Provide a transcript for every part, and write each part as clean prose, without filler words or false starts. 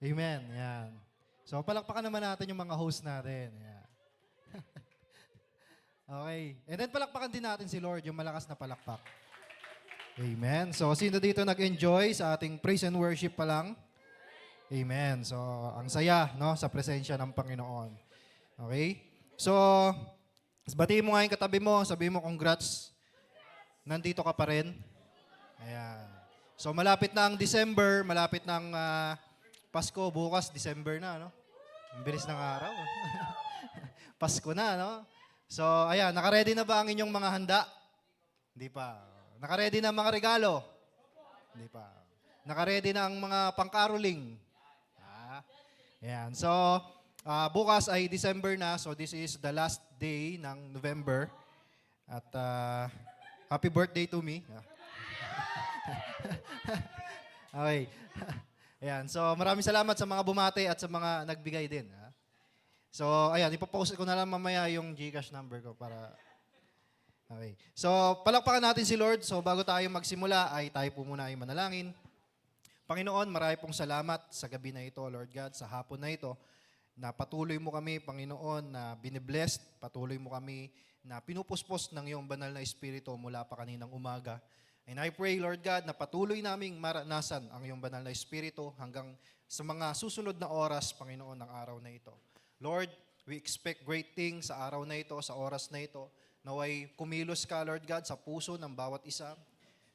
Amen. Yan. So, palakpakan naman natin yung mga host natin. Yan. Okay. And then palakpakan din natin si Lord, yung malakas na palakpak. Amen. So, sino dito nag-enjoy sa ating praise and worship pa lang? Amen. So, ang saya, no, sa presensya ng Panginoon. Okay? So, batiin mo nga yung katabi mo, sabihin mo congrats. Nandito ka pa rin. Ayan. So, malapit na ang December, malapit na ang Pasko, bukas, December na, no? Ang bilis ng araw. Pasko na, no? So, ayan, nakaredy na ba ang inyong mga handa? Hindi pa. Nakaredy na ang mga regalo? Hindi pa. Nakaredy na ang mga pangkaroling? Ayan. So, bukas ay December na, so this is the last day ng November. At happy birthday to me. Okay. Ayan. So, maraming salamat sa mga bumati at sa mga nagbigay din. So, ayan, ipopost ko na lang mamaya yung GCash number ko para... Okay. So, palakpakan natin si Lord. So, bago tayo magsimula, ay tayo po muna ay manalangin. Panginoon, marami pong salamat sa gabi na ito, Lord God, sa hapon na ito, na patuloy mo kami, Panginoon, na biniblessed, patuloy mo kami na pinupuspos ng iyong banal na espiritu mula pa kaninang umaga. And I pray, Lord God, na patuloy naming maranasan ang iyong banal na espiritu hanggang sa mga susunod na oras, Panginoon, ng araw na ito. Lord, we expect great things sa araw na ito, sa oras na ito. Naway kumilos ka, Lord God, sa puso ng bawat isa,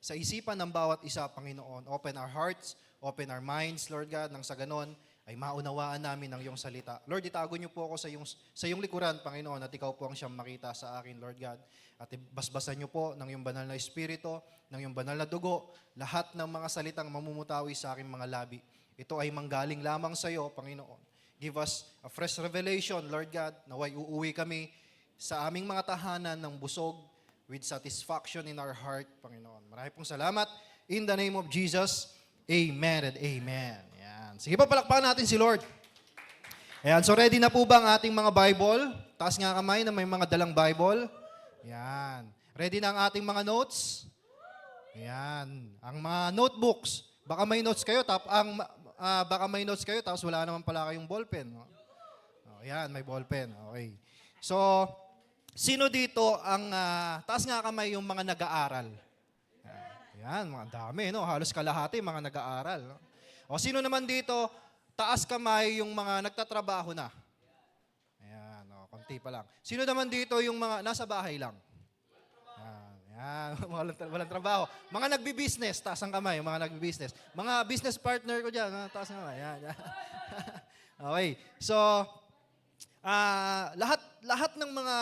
sa isipan ng bawat isa, Panginoon. Open our hearts, open our minds, Lord God, nang sa ganon ay maunawaan namin ang iyong salita. Lord, itago niyo po ako sa iyong likuran, Panginoon, at ikaw po ang siyang makita sa akin, Lord God. At basbasan niyo po ng iyong banal na espiritu, ng iyong banal na dugo, lahat ng mga salitang mamumutawi sa aking mga labi. Ito ay manggaling lamang sa iyo, Panginoon. Give us a fresh revelation, Lord God, naway uuwi kami sa aming mga tahanan ng busog with satisfaction in our heart, Panginoon. Marami pong salamat. In the name of Jesus, amen and amen. Yan. Sige pa, palakpakan natin si Lord. Ayan, so ready na po ba ang ating mga Bible? Taas nga kamay na may mga dalang Bible. Yan. Ready na ang ating mga notes? Yan. Ang mga notebooks. Baka may notes kayo, tapos wala naman pala kayong ballpen. Oh, yan, may ballpen. Okay. So, sino dito ang, taas nga kamay yung mga nag-aaral? Yan, mga dami, no? Halos kalahati, mga nag-aaral. No? O, sino naman dito, taas kamay yung mga nagtatrabaho na? Ayan, o, konti pa lang. Sino naman dito yung mga nasa bahay lang? Yan, walang trabaho. Mga nagbi-business, taas ang kamay, mga nagbi-business. Mga business partner ko dyan, taas ang kamay. Yan. Okay, so, lahat ng mga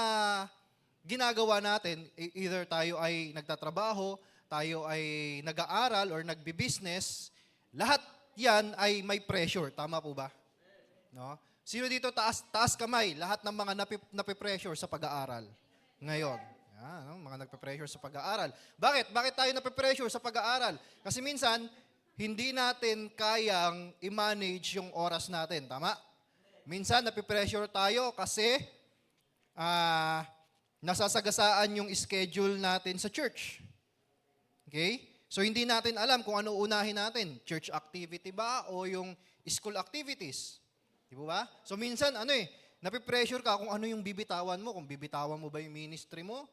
ginagawa natin, either tayo ay nagtatrabaho, tayo ay nag-aaral or nagbi-business, lahat yan ay may pressure. Tama po ba? No? Sino dito taas kamay? Lahat ng mga napipressure sa pag-aaral ngayon. Yan, mga nagpe-pressure sa pag-aaral. Bakit? Bakit tayo nape-pressure sa pag-aaral? Kasi minsan, hindi natin kayang i-manage yung oras natin. Tama? Minsan, nape-pressure tayo kasi nasasagasaan yung schedule natin sa church. Okay? So, hindi natin alam kung ano unahin natin. Church activity ba o yung school activities? Di ba? So, minsan, nape-pressure ka kung ano yung bibitawan mo. Kung bibitawan mo ba yung ministry mo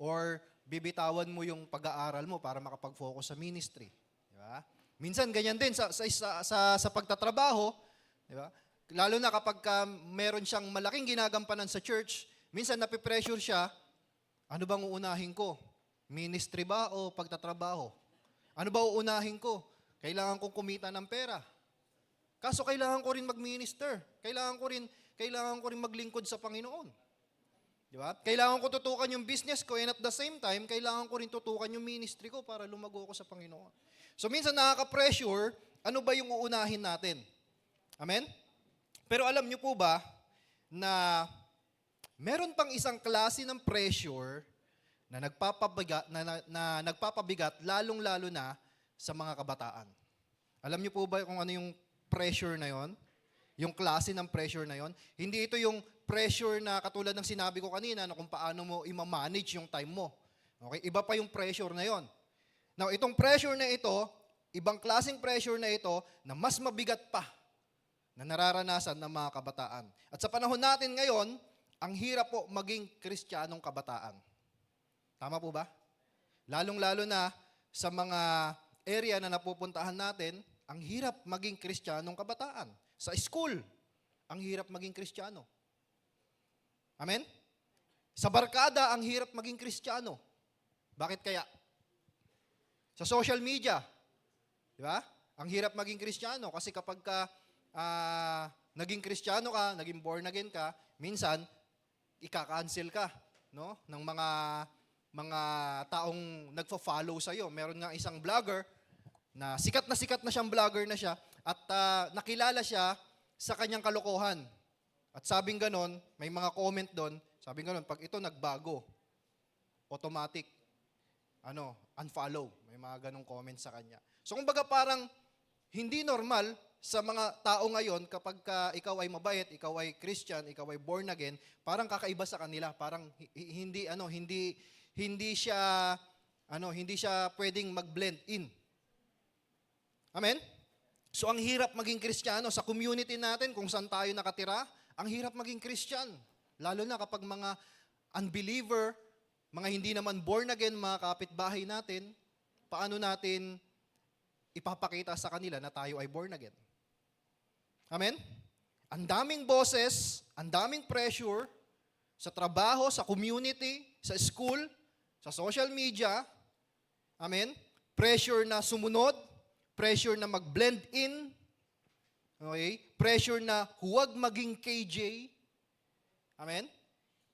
or bibitawan mo yung pag-aaral mo para makapag-focus sa ministry. Di ba? Minsan, ganyan din sa pagtatrabaho. Di ba? Lalo na kapag meron siyang malaking ginagampanan sa church, minsan nape-pressure siya, ano bang uunahin ko? Ministry ba o pagtatrabaho? Ano ba uunahin ko? Kailangan kong kumita ng pera. Kaso kailangan ko rin mag-minister. Kailangan ko rin maglingkod sa Panginoon. Di ba? Kailangan ko tutukan yung business ko and at the same time, kailangan ko rin tutukan yung ministry ko para lumago ko sa Panginoon. So minsan nakaka-pressure, ano ba yung uunahin natin? Amen? Pero alam niyo po ba na meron pang isang klase ng pressure na nagpapabigat lalong-lalo na sa mga kabataan. Alam niyo po ba kung ano yung pressure na yon? Yung klase ng pressure na yon? Hindi ito yung pressure na katulad ng sinabi ko kanina na kung paano mo i-manage yung time mo. Okay? Iba pa yung pressure na yon. Now, itong pressure na ito, ibang klaseng pressure na ito na mas mabigat pa na nararanasan ng mga kabataan. At sa panahon natin ngayon, ang hirap po maging Kristiyanong kabataan. Tama po ba? Lalong-lalo na sa mga area na napupuntahan natin, ang hirap maging Kristiyanong kabataan. Sa school, ang hirap maging Kristiyano. Amen? Sa barkada, ang hirap maging Kristiyano. Bakit kaya? Sa social media, di ba? Ang hirap maging Kristiyano kasi kapag ka naging Kristiyano ka, naging born again ka, minsan ika-cancel ka, no? Ng mga taong nagfo-follow sa iyo. Meron nga isang vlogger na sikat na siyang vlogger na siya at nakilala siya sa kanyang kalokohan. At sabing ganon, may mga comment doon, sabing ganon, pag ito nagbago, automatic, unfollow. May mga ganong comment sa kanya. So kumbaga parang hindi normal sa mga tao ngayon kapag ikaw ay mabait, ikaw ay Christian, ikaw ay born again, parang kakaiba sa kanila, parang hindi siya pwedeng mag-blend in. Amen? So ang hirap maging Kristiyano sa community natin kung saan tayo nakatira, ang hirap maging Christian. Lalo na kapag mga unbeliever, mga hindi naman born again, mga kapitbahay natin, paano natin ipapakita sa kanila na tayo ay born again? Amen? Ang daming boses, ang daming pressure sa trabaho, sa community, sa school, sa social media. Amen? Pressure na sumunod, pressure na mag-blend in, okay? Pressure na huwag maging KJ. Amen?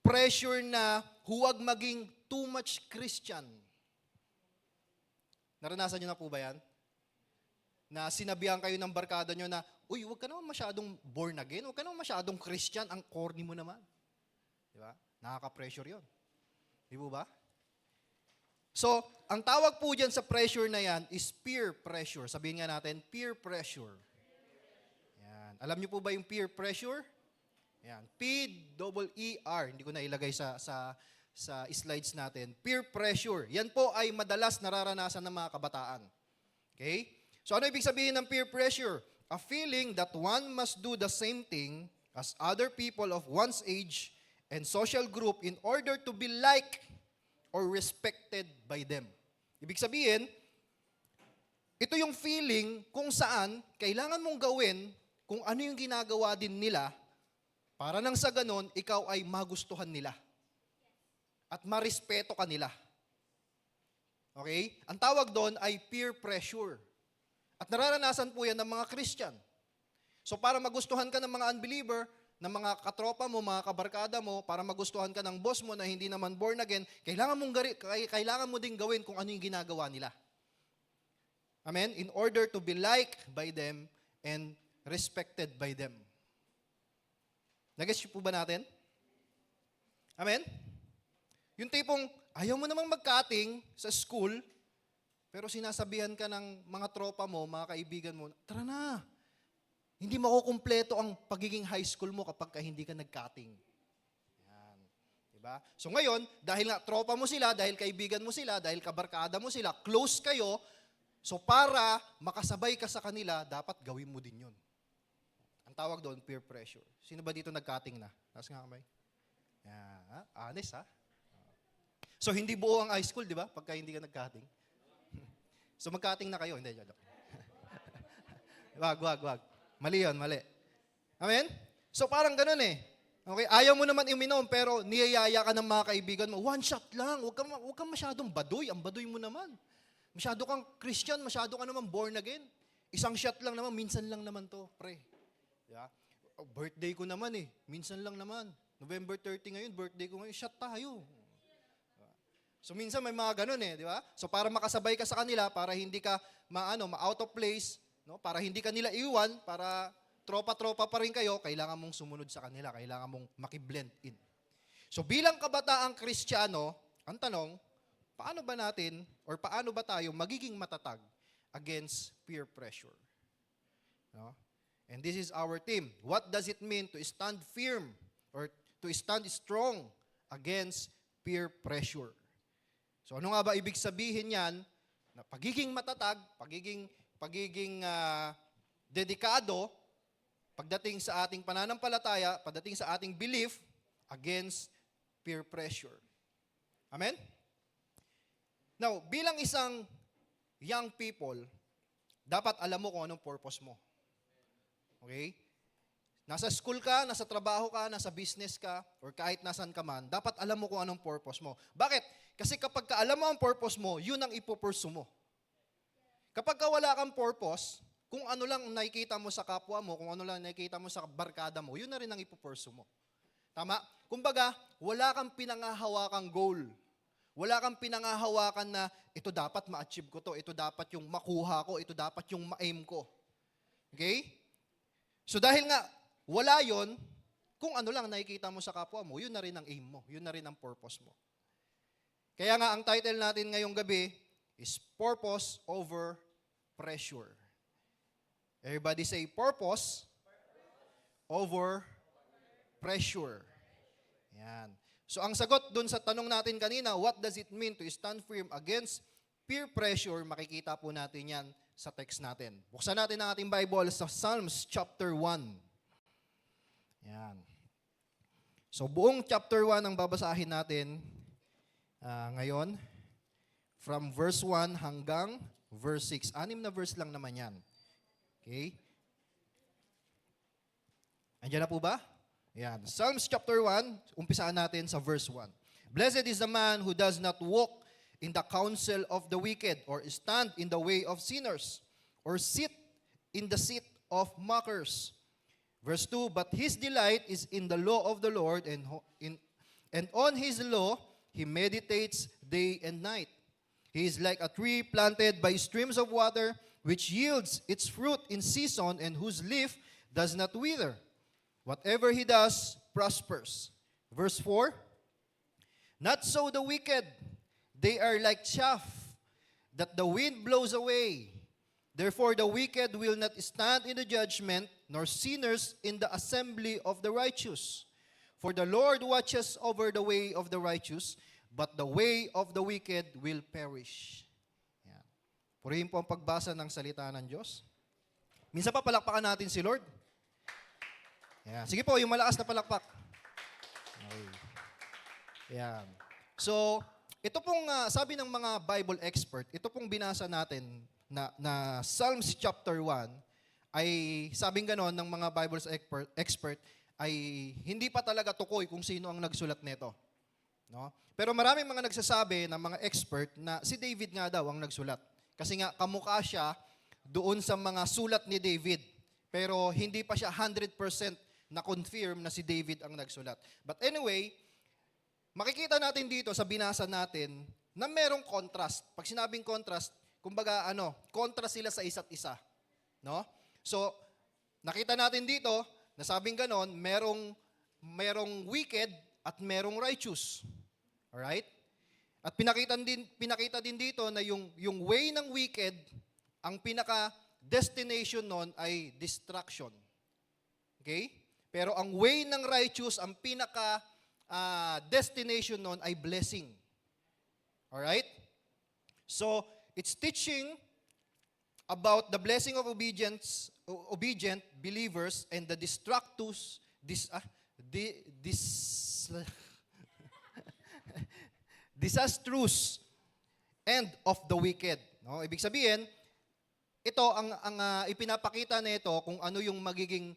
Pressure na huwag maging too much Christian. Naranasan nyo na po ba yan? Na sinabihan kayo ng barkada nyo na, uy, huwag ka naman masyadong born again, huwag ka naman masyadong Christian, ang corny mo naman. Di ba? Nakaka-pressure yun. Di po ba? So, ang tawag po dyan sa pressure na yan is peer pressure. Sabihin nga natin, peer pressure. Yan. Alam niyo po ba yung peer pressure? Yan. P-E-E-R. Hindi ko na ilagay sa slides natin. Peer pressure. Yan po ay madalas nararanasan ng mga kabataan. Okay? So, ano ibig sabihin ng peer pressure? A feeling that one must do the same thing as other people of one's age and social group in order to be liked or respected by them. Ibig sabihin, ito yung feeling kung saan kailangan mong gawin kung ano yung ginagawa din nila para nang sa ganon, ikaw ay magustuhan nila at marespeto ka nila. Okay? Ang tawag doon ay peer pressure. At nararanasan po yan ng mga Christian. So para magustuhan ka ng mga unbeliever, ng mga katropa mo, mga kabarkada mo, para magustuhan ka ng boss mo na hindi naman born again, kailangan mo ding gawin kung ano yung ginagawa nila. Amen? In order to be liked by them and respected by them. Nag-gets po ba natin? Amen? Yung tipong, ayaw mo namang mag-cutting sa school, pero sinasabihan ka ng mga tropa mo, mga kaibigan mo, tara na, hindi makukumpleto ang pagiging high school mo kapag hindi ka nag-cutting. Yan. Diba? So ngayon, dahil nga tropa mo sila, dahil kaibigan mo sila, dahil kabarkada mo sila, close kayo, so para makasabay ka sa kanila, dapat gawin mo din yun. Ang tawag doon, peer pressure. Sino ba dito nag-cutting na? Taas nga kamay. Yan. Honest ha? So hindi buo ang high school, di ba? Pagka hindi ka nag-cutting. So mag-cutting na kayo. Hindi, joke. Wag. Mali yun, mali. Amen? So parang ganun eh. Okay, ayaw mo naman uminom pero niyayaya ka ng mga kaibigan mo. One shot lang. Huwag kang masyadong baduy. Ang baduy mo naman. Masyado kang Christian, masyado ka naman born again. Isang shot lang naman, minsan lang naman to, pre. Yeah? Birthday ko naman eh. Minsan lang naman. November 30 ngayon, birthday ko ngayon. Shot tayo. So minsan may mga ganun eh, di ba? So para makasabay ka sa kanila, para hindi ka ma-out of place, no? Para hindi ka nila iwan, para tropa-tropa pa rin kayo, kailangan mong sumunod sa kanila, kailangan mong makiblend in. So bilang kabataang Kristiyano, ang tanong, paano ba tayo magiging matatag against peer pressure? No? And this is our theme. What does it mean to stand firm or to stand strong against peer pressure? So ano nga ba ibig sabihin yan? Na pagiging matatag, pagiging dedikado pagdating sa ating pananampalataya, pagdating sa ating belief, against peer pressure. Amen? Now, bilang isang young people, dapat alam mo kung anong purpose mo. Okay? Nasa school ka, nasa trabaho ka, nasa business ka, or kahit nasan ka man, dapat alam mo kung anong purpose mo. Bakit? Kasi kapag ka alam mo ang purpose mo, yun ang ipupursue mo. Kapag ka wala kang purpose, kung ano lang nakikita mo sa kapwa mo, kung ano lang nakikita mo sa barkada mo, yun na rin ang ipupursue mo. Tama? Kumbaga, wala kang pinangahawakang goal. Wala kang pinangahawakan na ito dapat ma-achieve ko to, ito dapat yung makuha ko, ito dapat yung ma-aim ko. Okay? So dahil nga, wala yon, kung ano lang nakikita mo sa kapwa mo, yun na rin ang aim mo, yun na rin ang purpose mo. Kaya nga, ang title natin ngayong gabi is Purpose Over Pressure. Everybody say, Purpose Over Pressure. Yan. So ang sagot dun sa tanong natin kanina, what does it mean to stand firm against peer pressure? Makikita po natin yan sa text natin. Buksan natin ang ating Bible sa Psalms chapter 1. Yan. So buong chapter 1 ang babasahin natin ngayon. From verse 1 hanggang verse 6. 6 na verse lang naman yan. Okay? Andiyan na po ba? Yan. Psalms chapter 1, umpisaan natin sa verse 1. Blessed is the man who does not walk in the counsel of the wicked, or stand in the way of sinners, or sit in the seat of mockers. Verse 2, but his delight is in the law of the Lord, and on his law he meditates day and night. He is like a tree planted by streams of water, which yields its fruit in season, and whose leaf does not wither. Whatever he does prospers. Verse 4, not so the wicked. They are like chaff that the wind blows away. Therefore the wicked will not stand in the judgment, nor sinners in the assembly of the righteous. For the Lord watches over the way of the righteous, but the way of the wicked will perish. Yan. Purihin po ang pagbasa ng salita ng Diyos. Minsan pa palakpakan natin si Lord. Yan. Sige po, yung malakas na palakpak. Okay. Yan. So, ito pong sabi ng mga Bible expert, ito pong binasa natin na Psalms chapter 1, ay sabing ganon ng mga Bible expert, ay hindi pa talaga tukoy kung sino ang nagsulat nito. No? Pero maraming mga nagsasabi ng mga expert na si David nga daw ang nagsulat. Kasi nga kamukha siya doon sa mga sulat ni David. Pero hindi pa siya 100% na-confirm na si David ang nagsulat. But anyway, makikita natin dito sa binasa natin na merong contrast. Pag sinabing contrast, kumbaga contrast sila sa isa't isa. No? So, nakita natin dito, nasabing ganon, merong wicked at merong righteous. Alright? At pinakita din dito na yung way ng wicked, ang pinaka-destination nun ay destruction. Okay? Pero ang way ng righteous, ang pinaka-destination nun ay blessing. Alright? So, it's teaching about the blessing of obedient believers and the disastrous end of the wicked. No? Ibig sabihin, ito ang ipinapakita nito kung ano yung magiging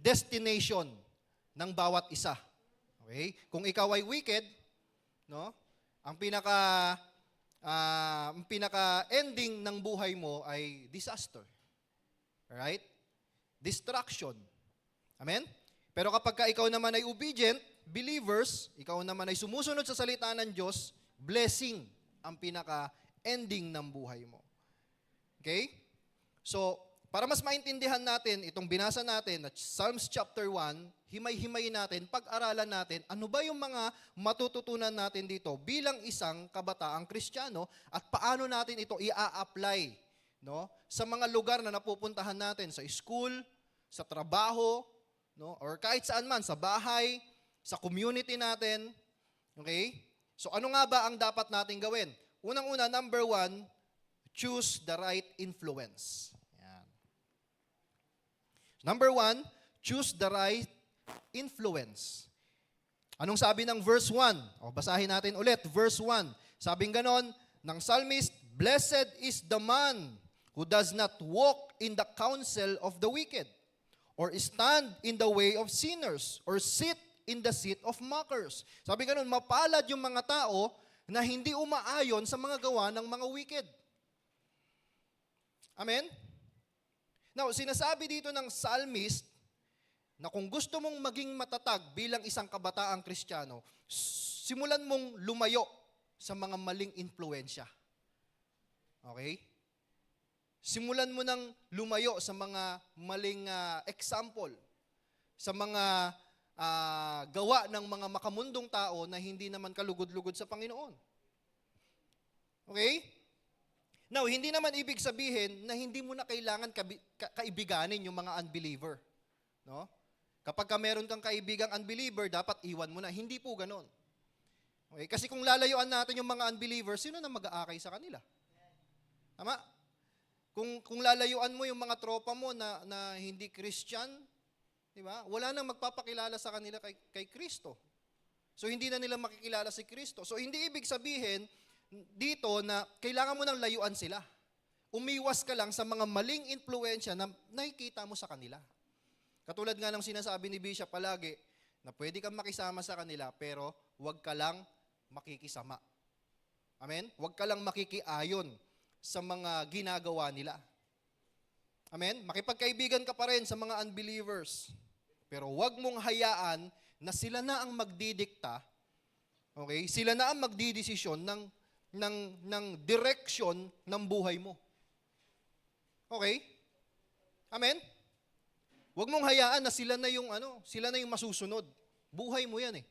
destination ng bawat isa. Okay? Kung ikaw ay wicked, no? Ang pinaka-ending ng buhay mo ay disaster. Alright? Destruction. Amen? Pero kapag ka ikaw naman ay obedient, believers, ikaw naman ay sumusunod sa salita ng Diyos, blessing ang pinaka-ending ng buhay mo. Okay? So, para mas maintindihan natin itong binasa natin at Psalms chapter 1, himay-himayin natin, pag-aralan natin, ano ba yung mga matututunan natin dito bilang isang kabataang Kristiyano at paano natin ito i-apply, no, sa mga lugar na napupuntahan natin, sa school, sa trabaho, no, or kahit saan man, sa bahay, sa community natin. Okay? So ano nga ba ang dapat natin gawin? Unang-una, number 1, choose the right influence. Yan. Number 1, choose the right influence. Anong sabi ng verse 1? O, basahin natin ulit, verse 1. Sabing ganon ng psalmist, "Blessed is the man who does not walk in the counsel of the wicked, or stand in the way of sinners, or sit in the seat of mockers." Sabi ganon, mapalad yung mga tao na hindi umaayon sa mga gawa ng mga wicked. Amen? Now, sinasabi dito ng psalmist na kung gusto mong maging matatag bilang isang kabataang Kristiyano, simulan mong lumayo sa mga maling impluensya. Okay? Simulan mo nang lumayo sa mga maling example, sa mga gawa ng mga makamundong tao na hindi naman kalugod-lugod sa Panginoon. Okay? Now, hindi naman ibig sabihin na hindi mo na kailangan kaibiganin yung mga unbeliever. No? Kapag meron kang kaibigang unbeliever, dapat iwan mo na. Hindi po ganon. Okay? Kasi kung lalayuan natin yung mga unbeliever, sino na mag-aakay sa kanila? Tama? Kung lalayuan mo yung mga tropa mo na hindi Christian, di ba? Wala nang magpapakilala sa kanila kay Kristo. So, hindi na nila makikilala si Kristo. So, hindi ibig sabihin dito na kailangan mo nang layuan sila. Umiwas ka lang sa mga maling impluensya na nakikita mo sa kanila. Katulad nga ng sinasabi ni Bishop palagi, na pwede kang makisama sa kanila, pero huwag ka lang makikisama. Amen? Huwag ka lang makikiayon sa mga ginagawa nila. Amen? Makipagkaibigan ka pa rin sa mga unbelievers, pero huwag mong hayaan na sila na ang magdidikta, okay? Sila na ang magdidesisyon ng direction ng buhay mo. Okay? Amen? Huwag mong hayaan na sila na yung masusunod. Buhay mo 'yan eh.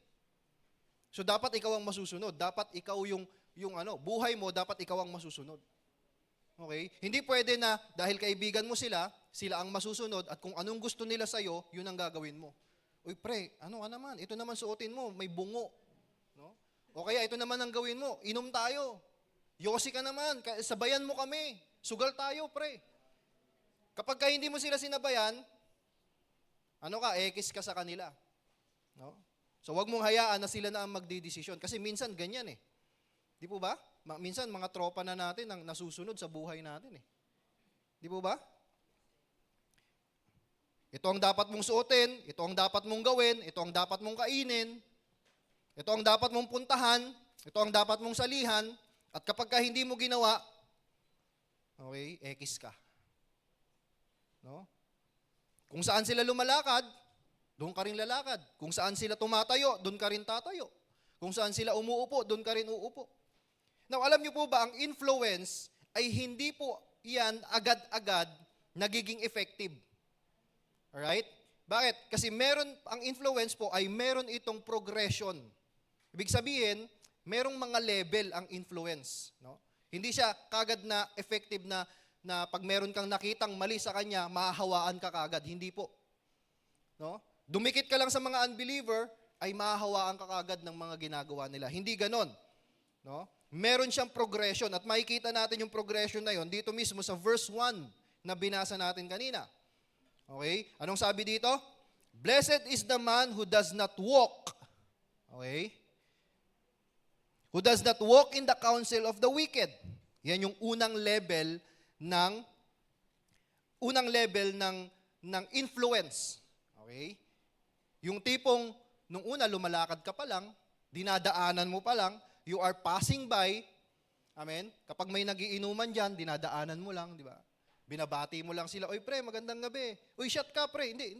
So dapat ikaw ang masusunod. Dapat ikaw yung buhay mo dapat ikaw ang masusunod. Okay? Hindi pwede na dahil kaibigan mo sila ang masusunod at kung anong gusto nila sa iyo, yun ang gagawin mo. Uy, pre, ano ka naman? Ito naman suotin mo, may bungo. No? O kaya ito naman ang gawin mo, inom tayo. Yosi ka naman, sabayan mo kami. Sugal tayo, pre. Kapag hindi mo sila sinabayan, ekis ka sa kanila. No? So wag mong hayaan na sila na ang magdidesisyon. Kasi minsan ganyan eh. Di po ba? Minsan mga tropa na natin ang nasusunod sa buhay natin eh. Di po ba? Ito ang dapat mong suotin, ito ang dapat mong gawin, ito ang dapat mong kainin, ito ang dapat mong puntahan, ito ang dapat mong salihan, at kapag hindi mo ginawa, okay, ekis ka. No? Kung saan sila lumalakad, doon ka rin lalakad. Kung saan sila tumatayo, doon ka rin tatayo. Kung saan sila umuupo, doon ka rin uupo. Now, alam niyo po ba, ang influence ay hindi po yan agad-agad nagiging effective. Alright? Bakit? Kasi ang influence po ay meron itong progression. Ibig sabihin, merong mga level ang influence. No? Hindi siya kagad na effective na pag meron kang nakitang mali sa kanya, mahahawaan ka kagad. Hindi po. No? Dumikit ka lang sa mga unbeliever, ay mahahawaan ka kagad ng mga ginagawa nila. Hindi ganon. No? Meron siyang progression at makikita natin yung progression na yon dito mismo sa verse 1 na binasa natin kanina. Okay? Anong sabi dito? Blessed is the man who does not walk. Okay? Who does not walk in the counsel of the wicked. Yan yung unang level ng influence. Okay? Yung tipong nung una lumalakad ka pa lang, dinadaanan mo pa lang, you are passing by. Amen? Kapag may nagiinuman diyan, dinadaanan mo lang, di ba? Binabati mo lang sila, "Oy pre, magandang gabi." "Uy, shot ka pre." Hindi.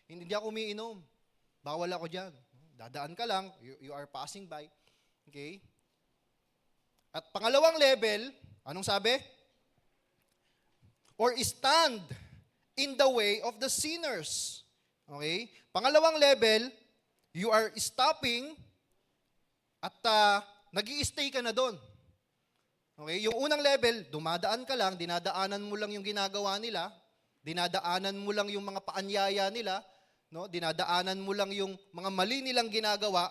Hindi ako umiinom. Bawal ako diyan. Dadaan ka lang, you are passing by. Okay? At pangalawang level, anong sabi? Or stand in the way of the sinners. Okay? Pangalawang level, you are stopping at nag-i-stay ka na doon. Okay? Yung unang level, dumadaan ka lang, dinadaanan mo lang yung ginagawa nila, dinadaanan mo lang yung mga paanyaya nila, no? Dinadaanan mo lang yung mga mali nilang ginagawa.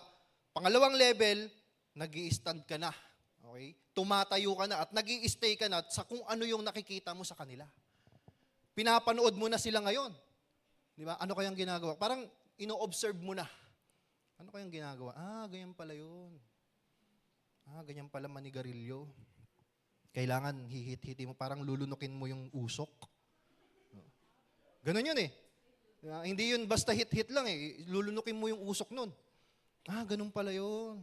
Pangalawang level, nag-i-stand ka na. Okay? Tumatayo ka na at nag-i-stay ka na sa kung ano yung nakikita mo sa kanila. pinapanood mo na sila ngayon. Di ba? Ano kayang ginagawa? Parang ino-observe mo na. Ano kayang ginagawa? Ganyan pala yun. Ganyan pala manigarilyo. Kailangan hihit-hiti mo, parang lulunukin mo yung usok. Ganun yun eh. Hindi yun basta hit-hit lang eh. Lulunukin mo yung usok nun. Ganun pala yun.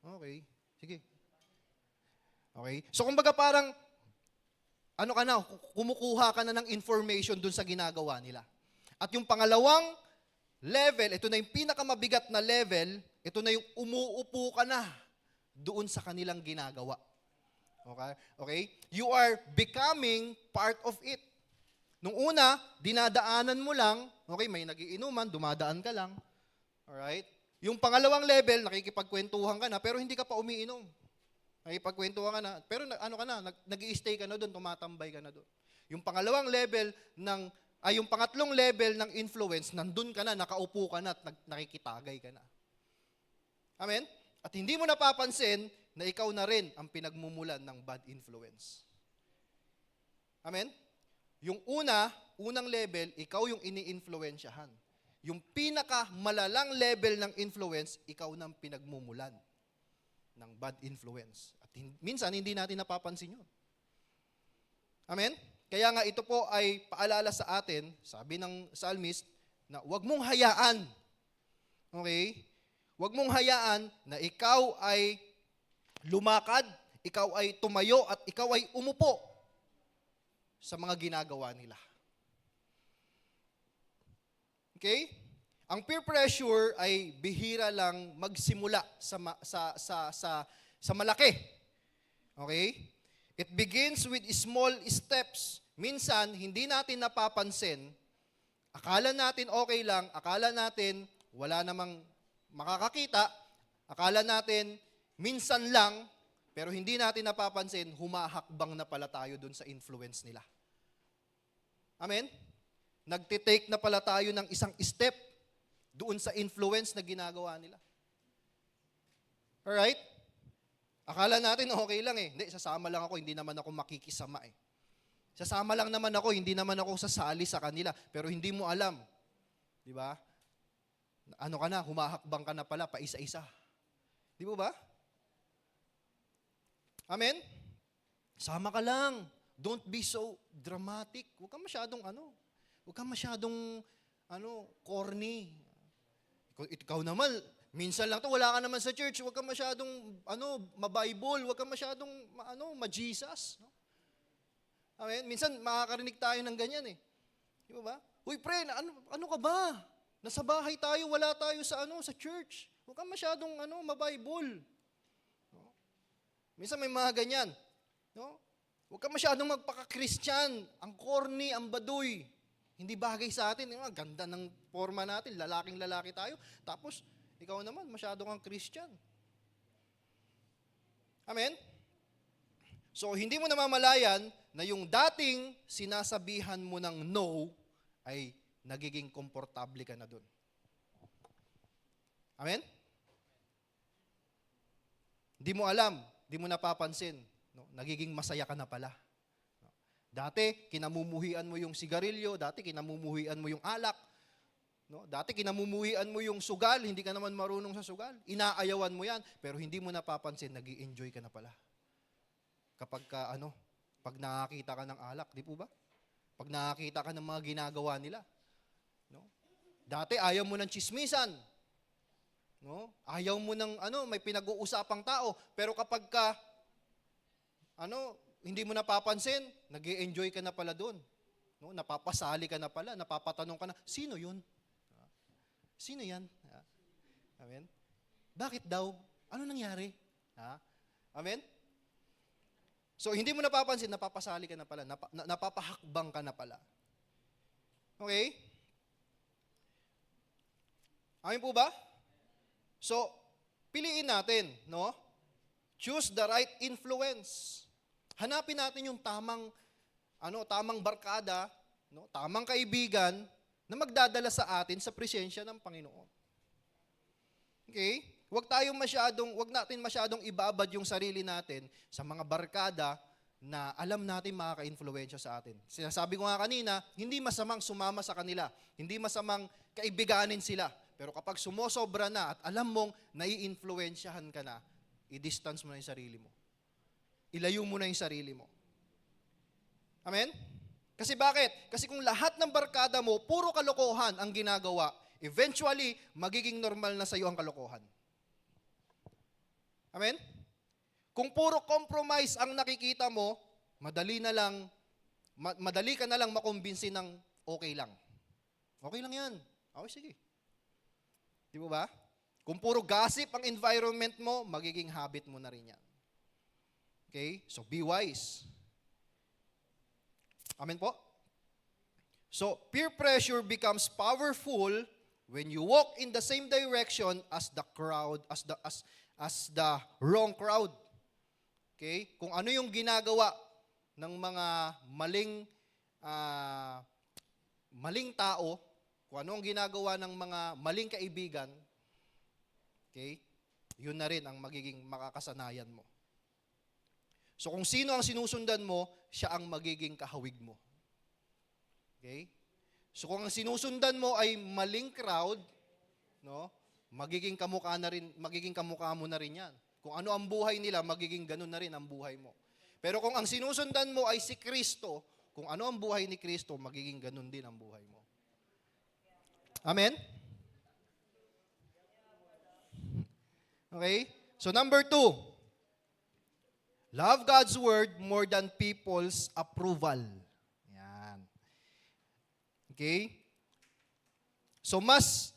Okay. Sige. Okay? So kumbaga parang, kumukuha ka na ng information dun sa ginagawa nila. At yung pangalawang level, ito na yung pinakamabigat na level, ito na yung umuupo ka na doon sa kanilang ginagawa. Okay? Okay? You are becoming part of it. Nung una, dinadaanan mo lang, okay, may nagiinuman, dumadaan ka lang. Alright? Yung pangalawang level, nakikipagkwentuhan ka na, pero hindi ka pa umiinom. Nakikipagkwentuhan ka na, pero nag-i-stay ka na doon, tumatambay ka na doon. Yung pangalawang level yung pangatlong level ng influence, nandun ka na, nakaupo ka na, at nakikitagay ka na. Amen? At hindi mo napapansin na ikaw na rin ang pinagmumulan ng bad influence. Amen? Yung unang level, ikaw yung ini-influensyahan. Yung pinakamalalang level ng influence, ikaw nang pinagmumulan ng bad influence. At minsan, hindi natin napapansin yun. Amen? Kaya nga ito po ay paalala sa atin, sabi ng psalmist, na huwag mong hayaan, okay? Huwag mong hayaan na ikaw ay lumakad, ikaw ay tumayo, at ikaw ay umupo sa mga ginagawa nila. Okay? Ang peer pressure ay bihira lang magsimula sa malaki. Okay? It begins with small steps. Minsan, hindi natin napapansin. Akala natin okay lang, akala natin wala namang makakakita, akala natin minsan lang, pero hindi natin napapansin, humahakbang na pala tayo dun sa influence nila. Amen? Nagtitake na pala tayo ng isang step doon sa influence na ginagawa nila. Alright? Akala natin okay lang eh. Hindi, sasama lang ako, hindi naman ako makikisama eh. Sasama lang naman ako, hindi naman ako sasali sa kanila. Pero hindi mo alam. Di ba? Ano ka na, humahakbang ka na pala, pa isa-isa. Di mo ba? Amen? Sama ka lang. Don't be so dramatic. Huwag ka masyadong corny. Ikaw naman, minsan lang to, wala ka naman sa church, huwag ka masyadong, ma-Bible, huwag ka masyadong, ma-Jesus. No? Amen? Minsan, makakarinig tayo ng ganyan eh. Di ba? Uy, pre, ano ka ba? Nasa bahay tayo, wala tayo sa church. Huwag ka masyadong, ma-Bible. No? Minsan may mga ganyan. No? Huwag ka masyadong magpaka-Christian. Ang corny, ang baduy. Hindi bagay sa atin. Ganda ng forma natin. Lalaking-lalaki tayo. Tapos, ikaw naman, masyado kang Christian. Amen? So, hindi mo namamalayan na yung dating sinasabihan mo ng no ay nagiging komportable ka na dun. Amen? Hindi mo alam, hindi mo napapansin. No? Nagiging masaya ka na pala. Dati, kinamumuhian mo yung sigarilyo. Dati, kinamumuhian mo yung alak. No? Dati, kinamumuhian mo yung sugal. Hindi ka naman marunong sa sugal. Inaayawan mo yan. Pero hindi mo napapansin, nag-i-enjoy ka na pala. Kapag pag nakakita ka ng alak, di po ba? Pag nakakita ka ng mga ginagawa nila. No? Dati, ayaw mo ng chismisan. No? Ayaw mo ng, may pinag-uusapang tao. Pero kapag ka, hindi mo napapansin, nag-i-enjoy ka na pala doon. No? Napapasali ka na pala, napapatanong ka na, sino yun? Sino yan? Amen? Bakit daw? Ano nangyari? Amen? So, hindi mo napapansin, napapasali ka na pala, napapahakbang ka na pala. Okay? Amin po ba? So, piliin natin, no? Choose the right influence. Hanapin natin yung tamang barkada, no? Tamang kaibigan na magdadala sa atin sa presensya ng Panginoon. Okay? Huwag natin masyadong ibabad yung sarili natin sa mga barkada na alam natin makaka-influensya sa atin. Sinasabi ko nga kanina, hindi masamang sumama sa kanila. Hindi masamang kaibiganin sila. Pero kapag sumosobra na at alam mong nai-influensyahan ka na, i-distance mo na yung sarili mo. Ilayo mo na yung sarili mo. Amen? Kasi bakit? Kasi kung lahat ng barkada mo, puro kalokohan ang ginagawa, eventually, magiging normal na sa iyo ang kalokohan. Amen? Kung puro compromise ang nakikita mo, madali ka na lang makumbinsi ng okay lang. Okay lang yan. Okay, sige. Di ba? Kung puro gossip ang environment mo, magiging habit mo na rin yan. Okay? So, be wise. Amen po? So, peer pressure becomes powerful when you walk in the same direction as the crowd, as the wrong crowd. Okay? Kung ano yung ginagawa ng mga maling tao, kung ano ang ginagawa ng mga maling kaibigan, okay? Yun na rin ang magiging makakasanayan mo. So kung sino ang sinusundan mo, siya ang magiging kahawig mo. Okay? So kung ang sinusundan mo ay maling crowd, no? Magiging kamukha mo na rin 'yan. Kung ano ang buhay nila, magiging ganun na rin ang buhay mo. Pero kung ang sinusundan mo ay si Kristo, kung ano ang buhay ni Kristo, magiging ganun din ang buhay mo. Amen? Okay? So number 2, love God's word more than people's approval. Yan. Okay? So mas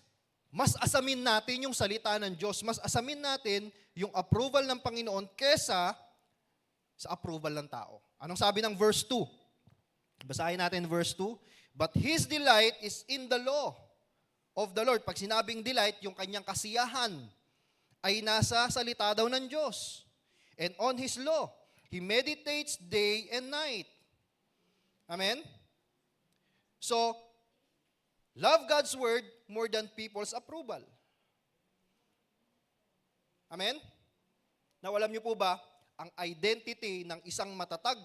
asamin natin yung salita ng Diyos. Mas asamin natin yung approval ng Panginoon kesa sa approval ng tao. Anong sabi ng verse 2? Basahin natin verse 2. But his delight is in the law of the Lord. Pag sinabing delight, yung kanyang kasiyahan ay nasa salita daw ng Diyos. And on his law, he meditates day and night. Amen? So, love God's word more than people's approval. Amen? Now, alam niyo po ba, ang identity ng isang matatag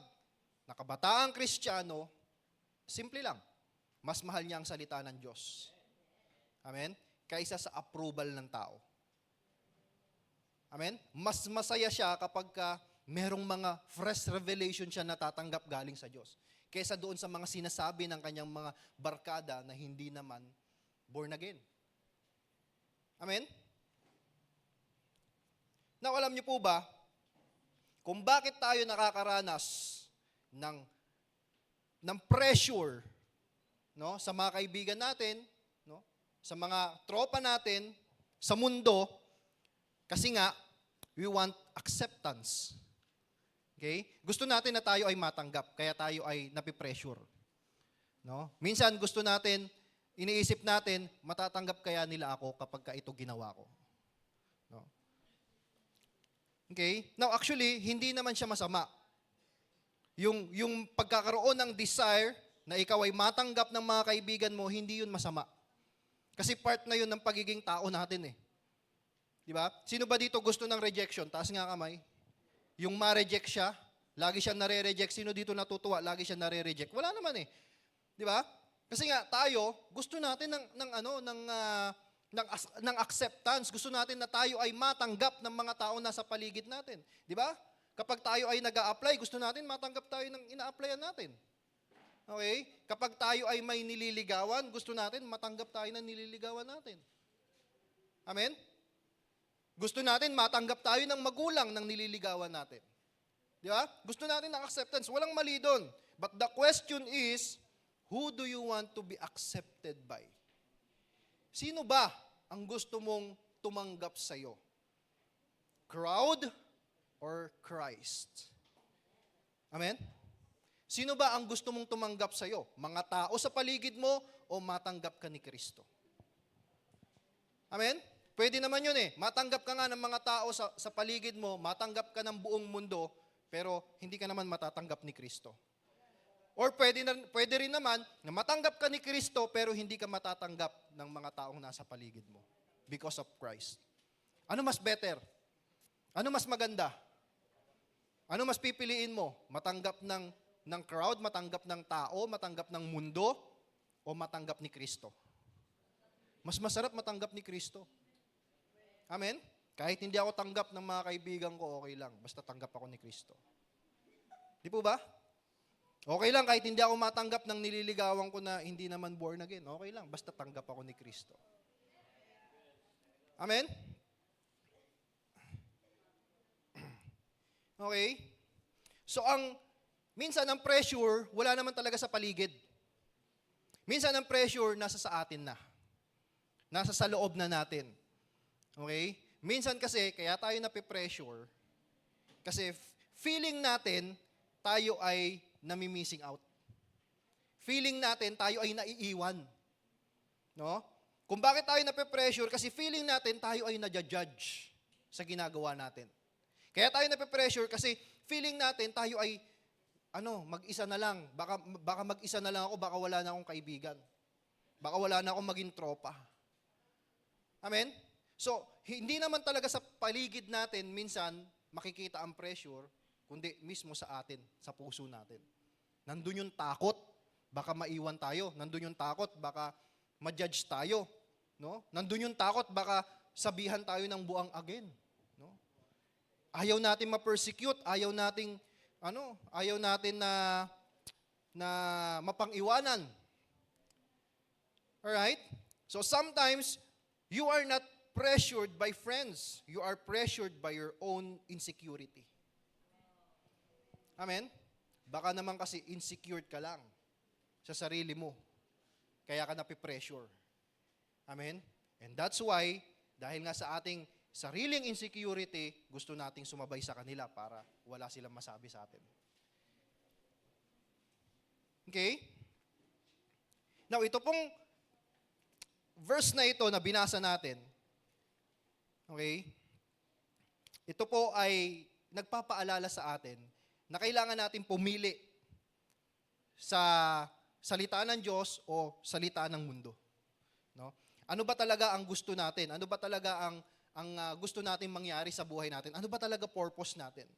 na kabataang Kristiyano, simple lang. Mas mahal niya ang salita ng Diyos. Amen? Kaysa sa approval ng tao. Amen? Mas masaya siya kapag merong mga fresh revelation siya natatanggap galing sa Diyos. Kaysa doon sa mga sinasabi ng kanyang mga barkada na hindi naman born again. Amen? Now, alam niyo po ba, kung bakit tayo nakakaranas ng pressure, no, sa mga kaibigan natin, no, sa mga tropa natin, sa mundo, kasi nga, we want acceptance. Okay? Gusto natin na tayo ay matanggap, kaya tayo ay napipressure. No? Minsan gusto natin, iniisip natin, matatanggap kaya nila ako kapag ito ginawa ko. No? Okay? Now actually, hindi naman siya masama. Yung pagkakaroon ng desire na ikaw ay matanggap ng mga kaibigan mo, hindi yun masama. Kasi part na yun ng pagiging tao natin eh. Di ba? Sino ba dito gusto ng rejection? Taas nga kamay. Yung ma-reject siya, lagi siya nare-reject. Sino dito natutuwa? Lagi siya nare-reject. Wala naman eh. Di ba? Kasi nga tayo, gusto natin ng acceptance. Gusto natin na tayo ay matanggap ng mga tao nasa paligid natin. Di ba? Kapag tayo ay nag-a-apply, gusto natin matanggap tayo ng ina-applyan natin. Okay? Kapag tayo ay may nililigawan, gusto natin matanggap tayo ng nililigawan natin. Amen? Gusto natin matanggap tayo ng magulang ng nililigawan natin. Di ba? Gusto natin ng acceptance. Walang mali doon. But the question is, who do you want to be accepted by? Sino ba ang gusto mong tumanggap sa'yo? Crowd or Christ? Amen? Sino ba ang gusto mong tumanggap sa'yo? Mga tao sa paligid mo o matanggap ka ni Kristo? Amen? Pwede naman yun eh. Matanggap ka nga ng mga tao sa paligid mo, matanggap ka ng buong mundo, pero hindi ka naman matatanggap ni Kristo. Or pwede rin naman na matanggap ka ni Kristo, pero hindi ka matatanggap ng mga taong nasa paligid mo because of Christ. Ano mas better? Ano mas maganda? Ano mas pipiliin mo? Matanggap ng crowd, matanggap ng tao, matanggap ng mundo, o matanggap ni Kristo? Mas masarap matanggap ni Kristo. Amen? Kahit hindi ako tanggap ng mga kaibigan ko, okay lang. Basta tanggap ako ni Kristo. Di po ba? Okay lang kahit hindi ako matanggap ng nililigawan ko na hindi naman born again. Okay lang, basta tanggap ako ni Kristo. Amen? Okay? So minsan ang pressure, wala naman talaga sa paligid. Minsan ang pressure, nasa sa atin na. Nasa sa loob na natin. Okay? Minsan kasi, kaya tayo nape-pressure, kasi feeling natin, tayo ay nami-missing out. Feeling natin, tayo ay naiiwan. No? Kung bakit tayo nape-pressure, kasi feeling natin, tayo ay nadja-judge sa ginagawa natin. Kaya tayo nape-pressure kasi feeling natin, tayo ay, mag-isa na lang. Baka mag-isa na lang ako, baka wala na akong kaibigan. Baka wala na akong maging tropa. Amen? So, hindi naman talaga sa paligid natin minsan makikita ang pressure, kundi mismo sa atin, sa puso natin. Nandun yung takot, baka maiwan tayo. Nandun yung takot, baka ma-judge tayo. No? Nandun yung takot, baka sabihan tayo ng buang again. No? Ayaw natin ma-persecute, ayaw natin na mapang-iwanan. Alright? So sometimes, you are not pressured by friends. You are pressured by your own insecurity. Amen? Baka naman kasi insecure ka lang sa sarili mo. Kaya ka napipressure. Amen? And that's why, dahil nga sa ating sariling insecurity, gusto nating sumabay sa kanila para wala silang masabi sa atin. Okay? Now, ito pong verse na ito na binasa natin, okay? Ito po ay nagpapaalala sa atin na kailangan natin pumili sa salita ng Diyos o salita ng mundo. No? Ano ba talaga ang gusto natin? Ano ba talaga ang gusto natin mangyari sa buhay natin? Ano ba talaga purpose natin?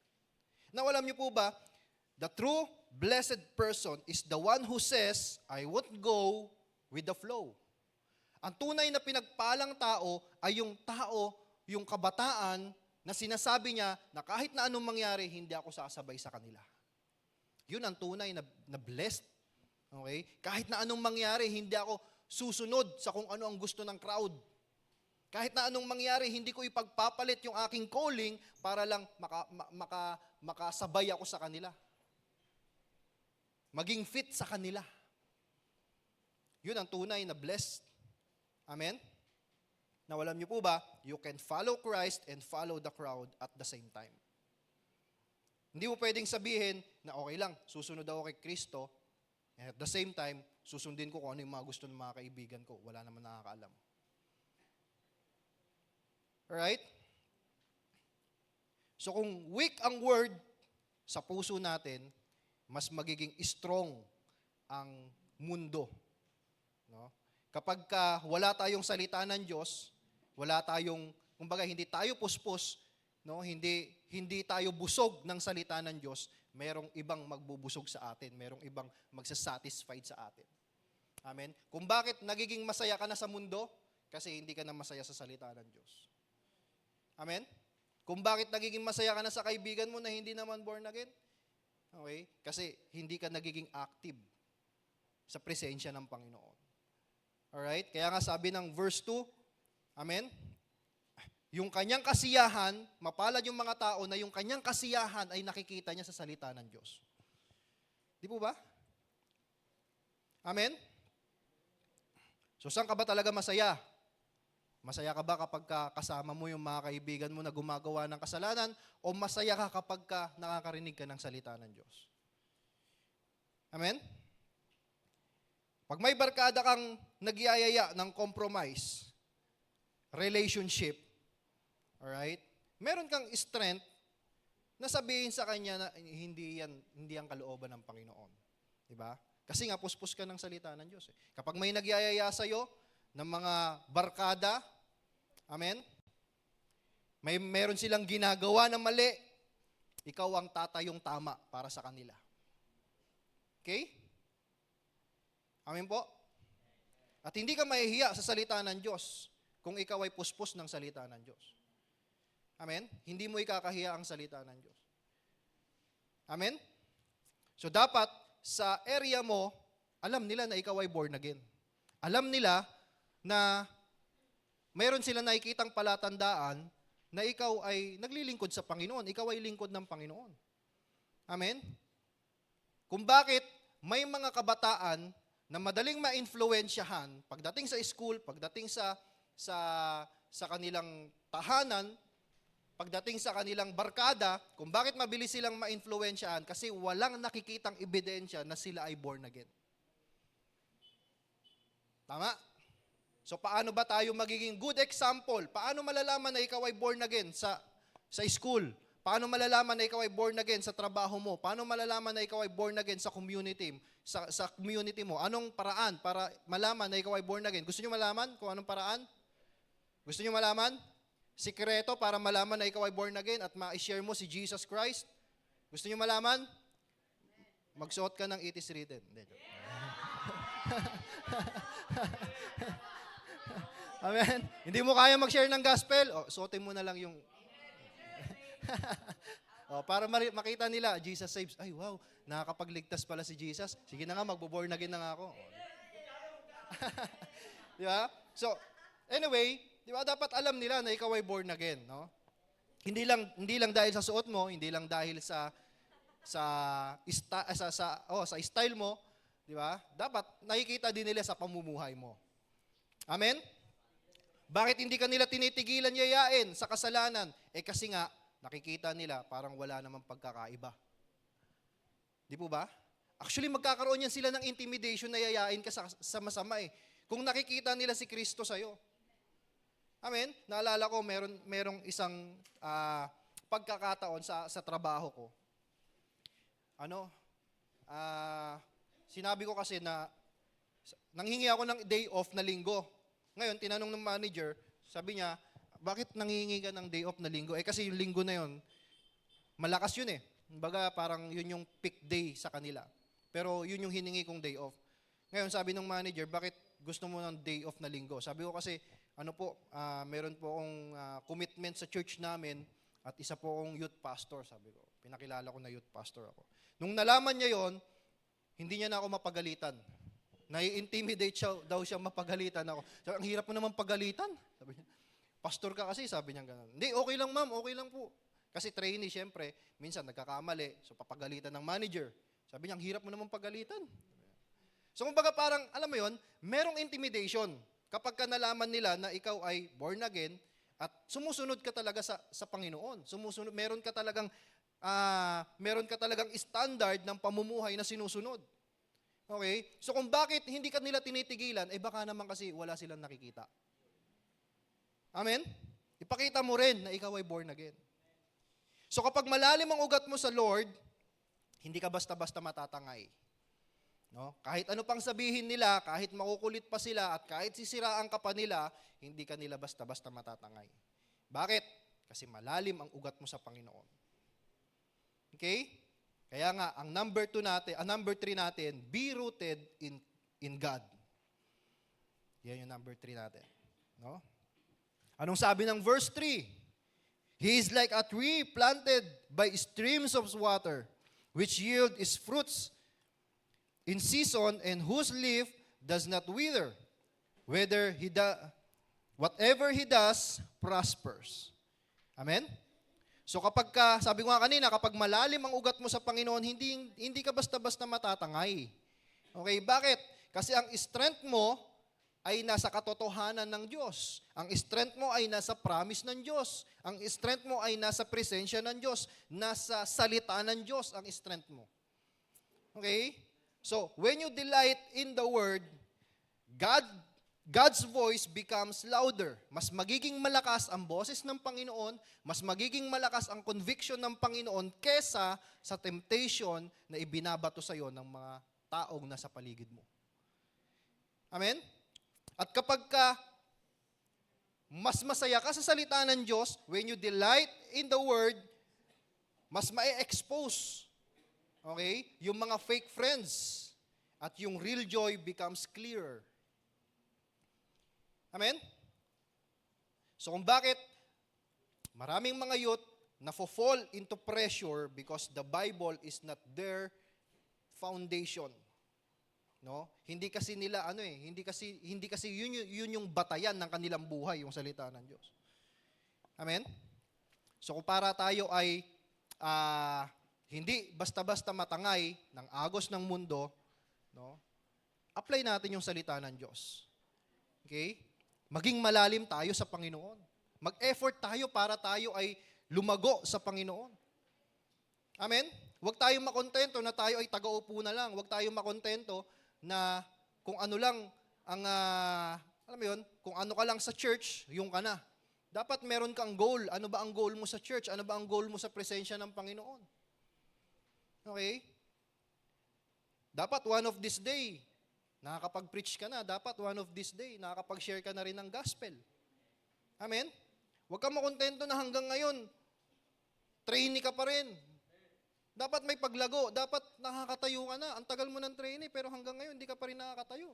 Now, alam niyo po ba, the true blessed person is the one who says, I won't go with the flow. Ang tunay na pinagpalang tao ay yung tao, yung kabataan, na sinasabi niya na kahit na anong mangyari, hindi ako sasabay sa kanila. Yun ang tunay na blessed. Okay? Kahit na anong mangyari, hindi ako susunod sa kung ano ang gusto ng crowd. Kahit na anong mangyari, hindi ko ipagpapalit yung aking calling para lang makasabay ako sa kanila. Maging fit sa kanila. Yun ang tunay na blessed. Amen? Now, alam niyo po ba, you can follow Christ and follow the crowd at the same time. Hindi mo pwedeng sabihin na okay lang, susunod ako kay Kristo, and at the same time, susundin ko kung ano yung mga gusto ng mga kaibigan ko. Wala naman nakakaalam. Alright? So kung weak ang word sa puso natin, mas magiging strong ang mundo. No? Kapag wala tayong salita ng Diyos, wala tayong, kumbaga hindi tayo puspos, no? Hindi tayo busog ng salita ng Diyos, merong ibang magbubusog sa atin, merong ibang magsasatisfied sa atin. Amen? Kung bakit nagiging masaya ka na sa mundo, kasi hindi ka na masaya sa salita ng Diyos. Amen? Kung bakit nagiging masaya ka na sa kaibigan mo na hindi naman born again, okay? Kasi hindi ka nagiging active sa presensya ng Panginoon. Alright? Kaya nga sabi ng verse 2, amen? Yung kanyang kasiyahan, mapalad yung mga tao na yung kanyang kasiyahan ay nakikita niya sa salita ng Diyos. Di po ba? Amen? So, saan ka ba talaga masaya? Masaya ka ba kapag kasama mo yung mga kaibigan mo na gumagawa ng kasalanan o masaya ka kapag nakakarinig ka ng salita ng Diyos? Amen? Pag may barkada kang nagyayaya ng compromise, relationship, alright, meron kang strength na sabihin sa kanya na hindi yan kalooban ng Panginoon. Diba? Kasi nga, puspos ka ng salita ng Diyos. Kapag may nagyayaya sa'yo ng mga barkada, amen, meron silang ginagawa na mali, ikaw ang tatayong tama para sa kanila. Okay? Amen po? At hindi ka mahihiya sa salita ng Diyos kung ikaw ay puspos ng salita ng Diyos. Amen? Hindi mo ikakahiya ang salita ng Diyos. Amen? So dapat, sa area mo, alam nila na ikaw ay born again. Alam nila na mayroon sila nakikitang palatandaan na ikaw ay naglilingkod sa Panginoon. Ikaw ay lingkod ng Panginoon. Amen? Kung bakit may mga kabataan na madaling ma-influensyahan pagdating sa school, pagdating sa kanilang tahanan, pagdating sa kanilang barkada, kung bakit mabilis silang ma-influensyahan kasi walang nakikitang ebidensya na sila ay born again. Tama? So paano ba tayo magiging good example? Paano malalaman na ikaw ay born again sa school? Paano malalaman na ikaw ay born again sa trabaho mo? Paano malalaman na ikaw ay born again sa community, sa community mo? Anong paraan para malaman na ikaw ay born again? Gusto niyo malaman kung anong paraan? Gusto niyo malaman? Sikreto para malaman na ikaw ay born again at ma-share mo si Jesus Christ? Gusto niyo malaman? Magsuot ka ng it is written. Hindi, joke. Amen? Hindi mo kaya mag-share ng gospel? O, suotin mo na lang yung... o, para makita nila, Jesus saves. Ay, wow, nakakapagligtas pala si Jesus. Sige na nga, magbo-born again na nga ako. Di ba? So, anyway, di ba, dapat alam nila na ikaw ay born again, no? Hindi lang dahil sa suot mo, hindi lang dahil sa style mo, di ba? Dapat nakikita din nila sa pamumuhay mo. Amen? Bakit hindi ka nila tinitigilan yayain sa kasalanan? Kasi nga, nakikita nila parang wala namang pagkakaiba. Di po ba? Actually, magkakaroon yan sila ng intimidation na yayain ka sa masama eh. Kung nakikita nila si Kristo sa'yo. Amen? Naalala ko, merong isang pagkakataon sa trabaho ko. Sinabi ko kasi na nanghingi ako ng day off na linggo. Ngayon, tinanong ng manager, sabi niya, bakit nanghihingi ka ng day off na linggo? Kasi yung linggo na yun, malakas yun eh. Baga parang yun yung peak day sa kanila. Pero yun yung hiningi kong day off. Ngayon, sabi ng manager, bakit gusto mo ng day off na linggo? Sabi ko kasi, meron po akong commitment sa church namin at isa po akong youth pastor, sabi ko. Pinakilala ko na youth pastor ako. Nung nalaman niya yon, hindi niya na ako mapagalitan. Nai-intimidate daw siya mapagalitan ako. Sabi, ang hirap mo naman pagalitan. Sabi niya, pastor ka kasi, sabi niya gano'n. Hindi, okay lang ma'am, okay lang po. Kasi trainee, syempre, minsan nagkakamali, so papagalitan ng manager. Sabi niya, ang hirap mo naman pagalitan. So kumbaga parang, alam mo yon, merong intimidation. Kapag ka nalaman nila na ikaw ay born again, at sumusunod ka talaga sa Panginoon. Meron ka talagang standard ng pamumuhay na sinusunod. Okay? So kung bakit hindi ka nila tinitigilan, baka naman kasi wala silang nakikita. Amen? Ipakita mo rin na ikaw ay born again. So kapag malalim ang ugat mo sa Lord, hindi ka basta-basta matatangay. No? Kahit ano pang sabihin nila, kahit makukulit pa sila, at kahit sisiraan ka pa nila, hindi ka nila basta-basta matatangay. Bakit? Kasi malalim ang ugat mo sa Panginoon. Okay? Kaya nga, ang number 3 natin, be rooted in God. Yan yung number 3 natin. No? Anong sabi ng verse 3? He is like a tree planted by streams of water, which yield its fruits in season, and whose leaf does not wither. Whatever he does, prospers. Amen? So sabi ko nga kanina, kapag malalim ang ugat mo sa Panginoon, hindi ka basta-basta matatangay. Okay, bakit? Kasi ang strength mo ay nasa katotohanan ng Diyos. Ang strength mo ay nasa promise ng Diyos. Ang strength mo ay nasa presensya ng Diyos. Nasa salita ng Diyos ang strength mo. Okay? So, when you delight in the Word, God's voice becomes louder. Mas magiging malakas ang boses ng Panginoon, mas magiging malakas ang conviction ng Panginoon kesa sa temptation na ibinabato sa iyo ng mga taong nasa paligid mo. Amen? At kapag mas masaya ka sa salita ng Diyos, when you delight in the Word, mas ma-expose, okay, yung mga fake friends at yung real joy becomes clearer. Amen? So kung bakit maraming mga youth na-fall into pressure because the Bible is not their foundation. No? Hindi kasi nila hindi kasi yun yung batayan ng kanilang buhay, yung salita ng Diyos. Amen? So kung para tayo ay hindi basta-basta matangay ng agos ng mundo, no? Apply natin yung salita ng Diyos. Okay? Maging malalim tayo sa Panginoon. Mag-effort tayo para tayo ay lumago sa Panginoon. Amen? Huwag tayong makontento na tayo ay taga-upo na lang. Huwag tayong makontento na kung ano lang ang, alam mo yun, kung ano ka lang sa church, yung ka na. Dapat meron kang goal. Ano ba ang goal mo sa church? Ano ba ang goal mo sa presensya ng Panginoon? Okay? Dapat one of this day, nakakapag-preach ka na. Dapat one of this day, nakakapag-share ka na rin ng gospel. Amen? Huwag kang makontento na hanggang ngayon, trainee ka pa rin. Dapat may paglago. Dapat nakakatayo ka na. Ang tagal mo ng trainee, pero hanggang ngayon, hindi ka pa rin nakakatayo.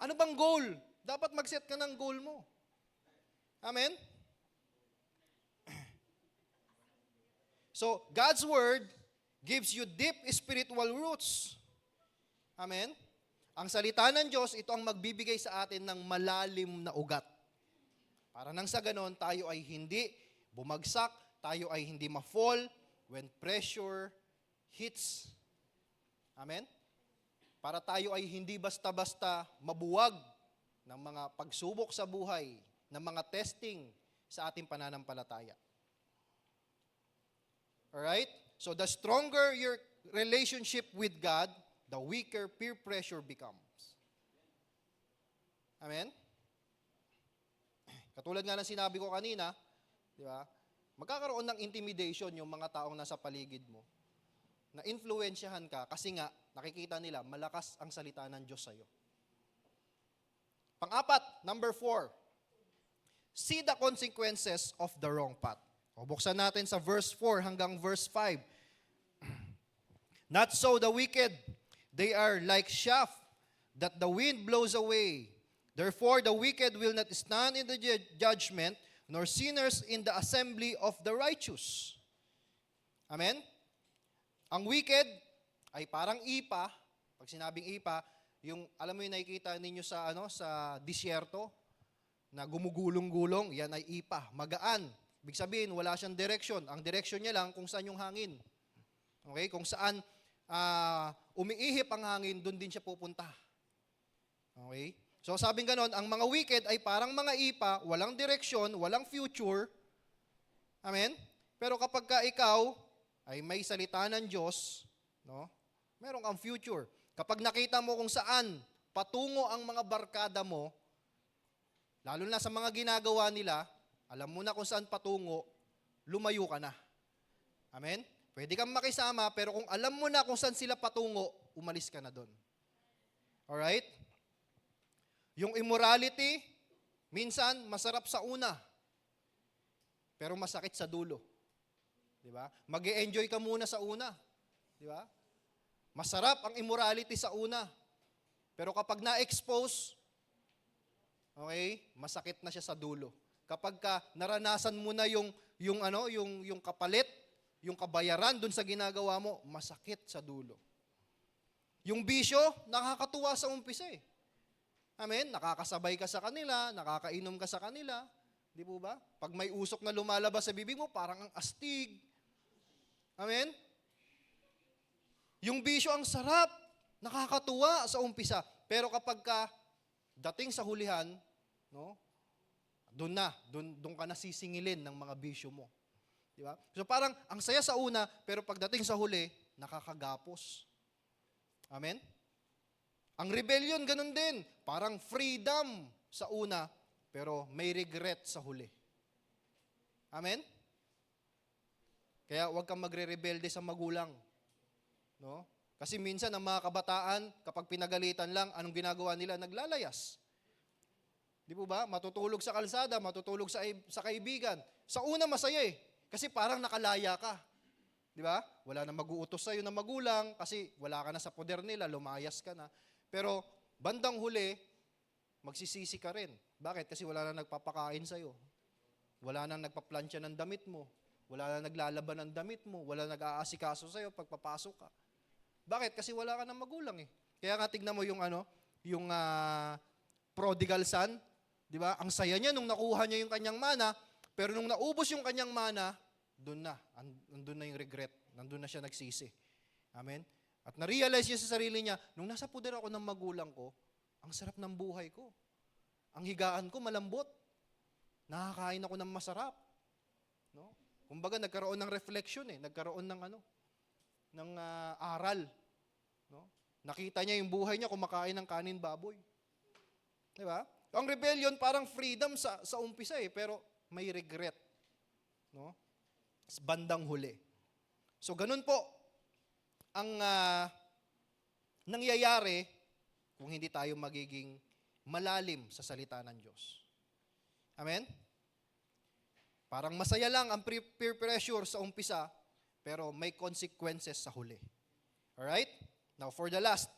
Ano bang goal? Dapat mag-set ka ng goal mo. Amen? So, God's Word gives you deep spiritual roots. Amen? Ang salita ng Diyos, ito ang magbibigay sa atin ng malalim na ugat. Para nang sa ganon, tayo ay hindi bumagsak, tayo ay hindi ma-fall when pressure hits. Amen? Para tayo ay hindi basta-basta mabuwag ng mga pagsubok sa buhay, ng mga testing sa ating pananampalataya. Alright? So the stronger your relationship with God, the weaker peer pressure becomes. Amen? Katulad nga ng sinabi ko kanina, di ba? Magkakaroon ng intimidation yung mga taong nasa paligid mo. Na influensyahan ka kasi nga nakikita nila malakas ang salita ng Diyos sa'yo. Pang-apat, number 4. See the consequences of the wrong path. O buksan natin sa verse 4 hanggang verse 5. Not so the wicked, they are like chaff that the wind blows away. Therefore the wicked will not stand in the judgment, nor sinners in the assembly of the righteous. Amen? Ang wicked ay parang ipa. Pag sinabing ipa, yung alam mo yung nakikita ninyo sa sa disyerto na gumugulong-gulong, yan ay ipa, magaan. Ibig sabihin, wala siyang direction. Ang direction niya lang kung saan yung hangin. Okay? Kung saan umiihip ang hangin, doon din siya pupunta. Okay? So sabing ganon, ang mga wicked ay parang mga ipa, walang direksyon, walang future. Amen? Pero kapag ka ikaw ay may salita ng Diyos, no? Meron kang future. Kapag nakita mo kung saan patungo ang mga barkada mo, lalo na sa mga ginagawa nila, alam mo na kung saan patungo, lumayo ka na. Amen? Pwede kang makisama, pero kung alam mo na kung saan sila patungo, umalis ka na doon. Alright? Yung immorality, minsan masarap sa una, pero masakit sa dulo. Di ba? Mag-e-enjoy ka muna sa una. Di ba? Masarap ang immorality sa una. Pero kapag na-expose, okay, masakit na siya sa dulo. Kapag ka naranasan mo na yung kapalit, yung kabayaran dun sa ginagawa mo, masakit sa dulo. Yung bisyo, nakakatuwa sa umpisa eh. Amen? Nakakasabay ka sa kanila, nakakainom ka sa kanila. Di po ba? Pag may usok na lumalabas sa bibig mo, parang ang astig. Amen? Yung bisyo ang sarap, nakakatuwa sa umpisa. Pero kapag ka dating sa hulihan, no? Doon ka nasisingilin ng mga bisyo mo. Di ba? So parang ang saya sa una, pero pagdating sa huli, nakakagapos. Amen? Ang rebellion, ganun din. Parang freedom sa una, pero may regret sa huli. Amen? Kaya huwag kang magre-rebelde sa magulang. No? Kasi minsan ang mga kabataan, kapag pinagalitan lang, anong ginagawa nila? Naglalayas. Di po ba? Matutulog sa kalsada, matutulog sa kaibigan. Sa una masaya eh, kasi parang nakalaya ka. Di ba? Wala na mag-uutos sa'yo na magulang kasi wala ka na sa poder nila, lumayas ka na. Pero bandang huli, magsisisi ka rin. Bakit? Kasi wala na nagpapakain sa'yo. Wala na nagpaplansya ng damit mo. Wala na naglalaban ng damit mo. Wala na nag-aasikaso sa'yo pag papasok ka. Bakit? Kasi wala ka ng magulang eh. Kaya nga tignan mo yung prodigal son, di ba? Ang saya niya nung nakuha niya yung kanyang mana, pero nung naubos yung kanyang mana, doon na. Nandun na yung regret. Nandun na siya nagsisi. Amen? At na-realize niya sa sarili niya, nung nasa poder ako ng magulang ko, ang sarap ng buhay ko. Ang higaan ko malambot. Nakakain ako ng masarap. No? Kumbaga nagkaroon ng reflection eh, nagkaroon ng aral. No? Nakita niya yung buhay niya kumakain ng kanin baboy. 'Di ba? Ang rebellion parang freedom sa umpisa eh, pero may regret. No? Sa bandang huli. So ganun po ang nangyayari kung hindi tayo magiging malalim sa salita ng Diyos. Amen? Parang masaya lang ang peer pressure sa umpisa, pero may consequences sa huli. Alright? Now for the last,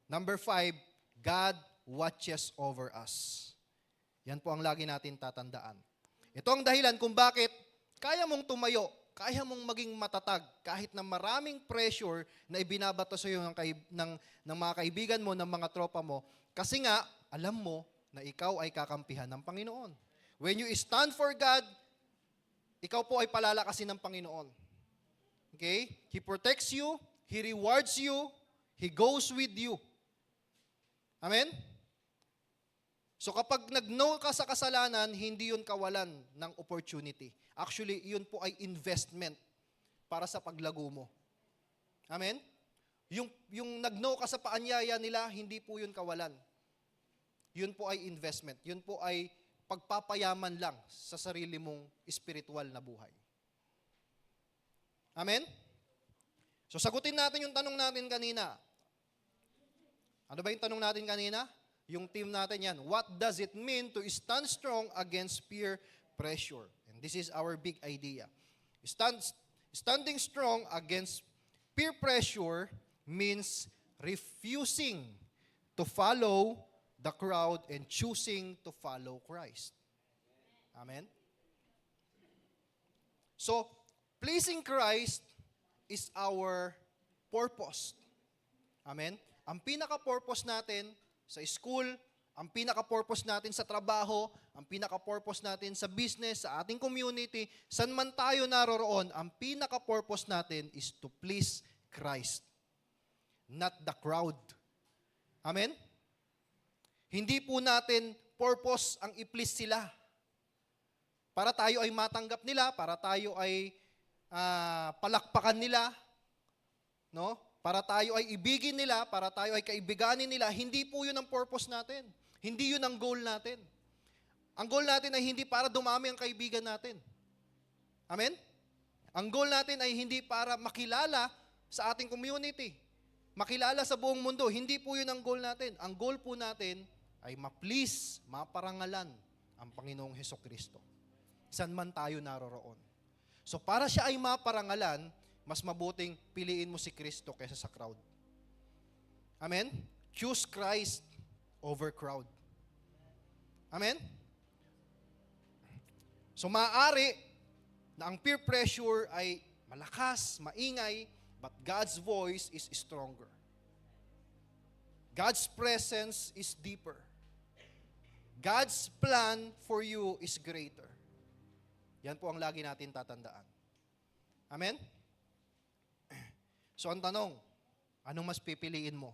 number 5, God watches over us. Yan po ang lagi natin tatandaan. Ito ang dahilan kung bakit kaya mong tumayo, kaya mong maging matatag, kahit na maraming pressure na ibinabato sa iyo ng mga kaibigan mo, ng mga tropa mo, kasi nga, alam mo na ikaw ay kakampihan ng Panginoon. When you stand for God, ikaw po ay palalakasin ng Panginoon. Okay? He protects you, He rewards you, He goes with you. Amen? So kapag nag-no ka sa kasalanan, hindi yun kawalan ng opportunity. Actually, yun po ay investment para sa paglago mo. Amen? Yung nag-no ka sa paanyaya nila, hindi po yun kawalan. Yun po ay investment. Yun po ay pagpapayaman lang sa sarili mong spiritual na buhay. Amen? So sagutin natin yung tanong natin kanina. Ano ba yung tanong natin kanina? Yung team natin yan. What does it mean to stand strong against peer pressure? And this is our big idea. Standing strong against peer pressure means refusing to follow the crowd and choosing to follow Christ. Amen? So, pleasing Christ is our purpose. Amen? Ang pinaka-purpose natin sa school, ang pinaka-purpose natin sa trabaho, ang pinaka-purpose natin sa business, sa ating community, saan man tayo naroroon, ang pinaka-purpose natin is to please Christ, not the crowd. Amen? Hindi po natin purpose ang i-please sila. Para tayo ay matanggap nila, para tayo ay palakpakan nila, no? Para tayo ay ibigin nila, para tayo ay kaibiganin nila, hindi po yun ang purpose natin. Hindi yun ang goal natin. Ang goal natin ay hindi para dumami ang kaibigan natin. Amen? Ang goal natin ay hindi para makilala sa ating community. Makilala sa buong mundo. Hindi po yun ang goal natin. Ang goal po natin ay ma-please, maparangalan ang Panginoong Hesukristo. Saan man tayo naroroon. So para siya ay maparangalan, mas mabuting piliin mo si Kristo kaysa sa crowd. Amen? Choose Christ over crowd. Amen? So maaari na ang peer pressure ay malakas, maingay, but God's voice is stronger. God's presence is deeper. God's plan for you is greater. Yan po ang lagi natin tatandaan. Amen? So ang tanong, anong mas pipiliin mo?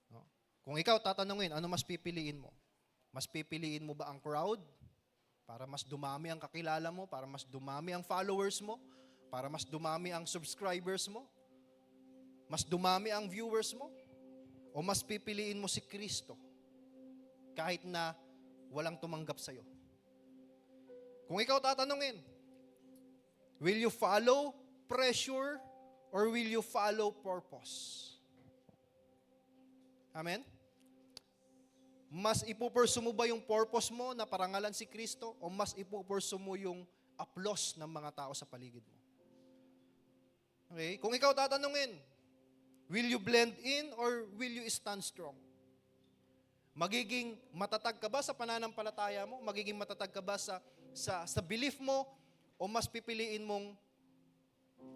No? Kung ikaw tatanungin, ano mas pipiliin mo? Mas pipiliin mo ba ang crowd? Para mas dumami ang kakilala mo? Para mas dumami ang followers mo? Para mas dumami ang subscribers mo? Mas dumami ang viewers mo? O mas pipiliin mo si Kristo? Kahit na walang tumanggap sa'yo. Kung ikaw tatanungin, will you follow pressure or will you follow purpose? Amen? Mas ipupursu mo ba yung purpose mo na parangalan si Kristo o mas ipupursu mo yung applause ng mga tao sa paligid mo? Okay? Kung ikaw tatanungin, will you blend in or will you stand strong? Magiging matatag ka ba sa pananampalataya mo? Magiging matatag ka ba sa belief mo? O mas pipiliin mong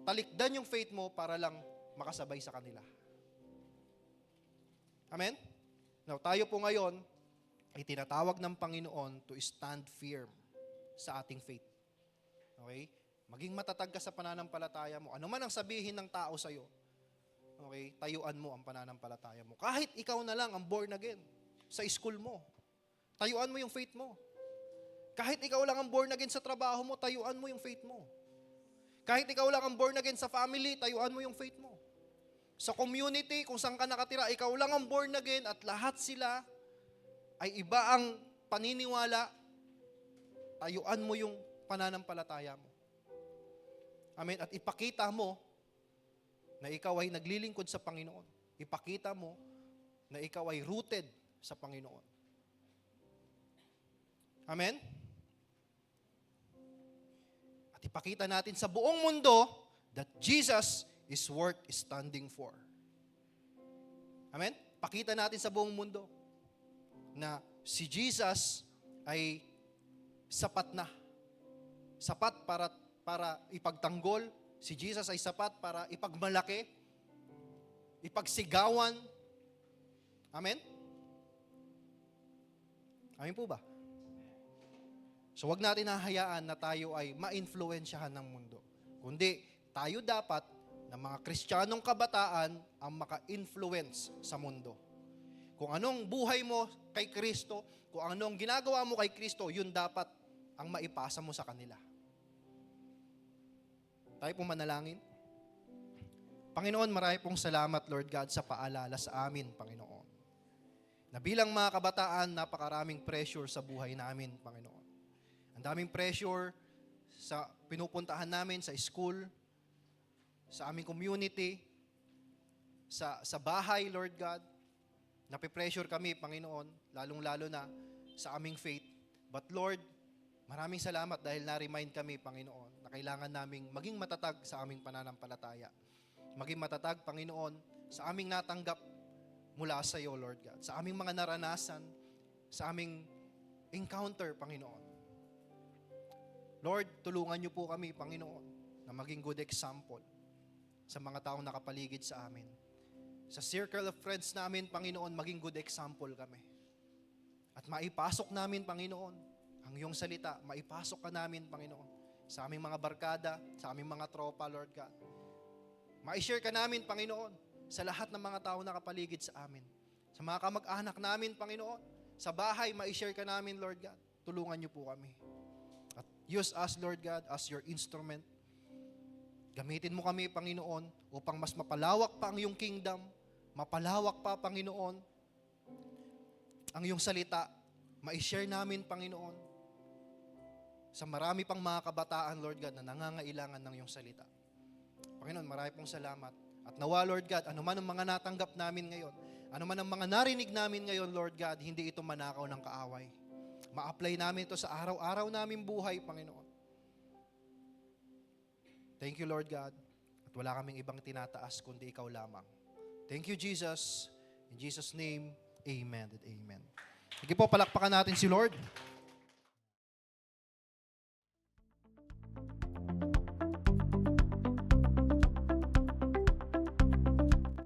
talikdan yung faith mo para lang makasabay sa kanila? Amen? Now, tayo po ngayon ay tinatawag ng Panginoon to stand firm sa ating faith. Okay? Maging matatag ka sa pananampalataya mo. Ano man ang sabihin ng tao sa'yo, okay, tayuan mo ang pananampalataya mo. Kahit ikaw na lang ang born again sa school mo, tayuan mo yung faith mo. Kahit ikaw lang ang born again sa trabaho mo, tayuan mo yung faith mo. Kahit ikaw lang ang born again sa family, tayuan mo yung faith mo. Sa community, kung saan ka nakatira, ikaw lang ang born again at lahat sila ay iba ang paniniwala, tayuan mo yung pananampalataya mo. Amen. At ipakita mo na ikaw ay naglilingkod sa Panginoon. Ipakita mo na ikaw ay rooted sa Panginoon. Amen? At ipakita natin sa buong mundo that Jesus is worth standing for. Amen? Pakita natin sa buong mundo na si Jesus ay sapat na. Sapat para ipagtanggol. Si Jesus ay sapat para ipagmalaki, ipagsigawan. Amen? Amen po ba? So wag natin hahayaan na tayo ay ma-influensyahan ng mundo. Kundi tayo dapat na mga Kristiyanong kabataan ang maka-influence sa mundo. Kung anong buhay mo kay Kristo, kung anong ginagawa mo kay Kristo, yun dapat ang maipasa mo sa kanila. Tayo pong manalangin. Panginoon, marami pong salamat, Lord God, sa paalala sa amin, Panginoon. Na bilang mga kabataan, napakaraming pressure sa buhay namin, Panginoon. Ang daming pressure sa pinupuntahan namin sa school, sa aming community, sa bahay, Lord God. Napipressure kami, Panginoon, lalong-lalo na sa aming faith. But Lord, maraming salamat dahil na-remind kami, Panginoon, na kailangan naming maging matatag sa aming pananampalataya. Maging matatag, Panginoon, sa aming natanggap mula sa iyo, Lord God. Sa aming mga naranasan, sa aming encounter, Panginoon. Lord, tulungan niyo po kami, Panginoon, na maging good example sa mga taong nakapaligid sa amin. Sa circle of friends namin, Panginoon, maging good example kami. At maipasok namin, Panginoon, ang iyong salita, maipasok ka namin, Panginoon, sa aming mga barkada, sa aming mga tropa, Lord God. Ma-share ka namin, Panginoon, sa lahat ng mga tao nakapaligid sa amin. Sa mga kamag-anak namin, Panginoon, sa bahay, ma-share ka namin, Lord God. Tulungan niyo po kami. At use us, Lord God, as your instrument. Gamitin mo kami, Panginoon, upang mas mapalawak pa ang iyong kingdom, mapalawak pa, Panginoon, ang iyong salita, ma-share namin, Panginoon, sa marami pang mga kabataan, Lord God, na nangangailangan ng iyong salita. Panginoon, marami pong salamat. At nawa, Lord God, ano man ang mga natanggap namin ngayon, ano man ang mga narinig namin ngayon, Lord God, hindi ito manakaw ng kaaway. Ma-apply namin ito sa araw-araw namin buhay, Panginoon. Thank you, Lord God. At wala kaming ibang tinataas kundi ikaw lamang. Thank you, Jesus. In Jesus' name, amen and amen. Sige po, palakpakan natin si Lord.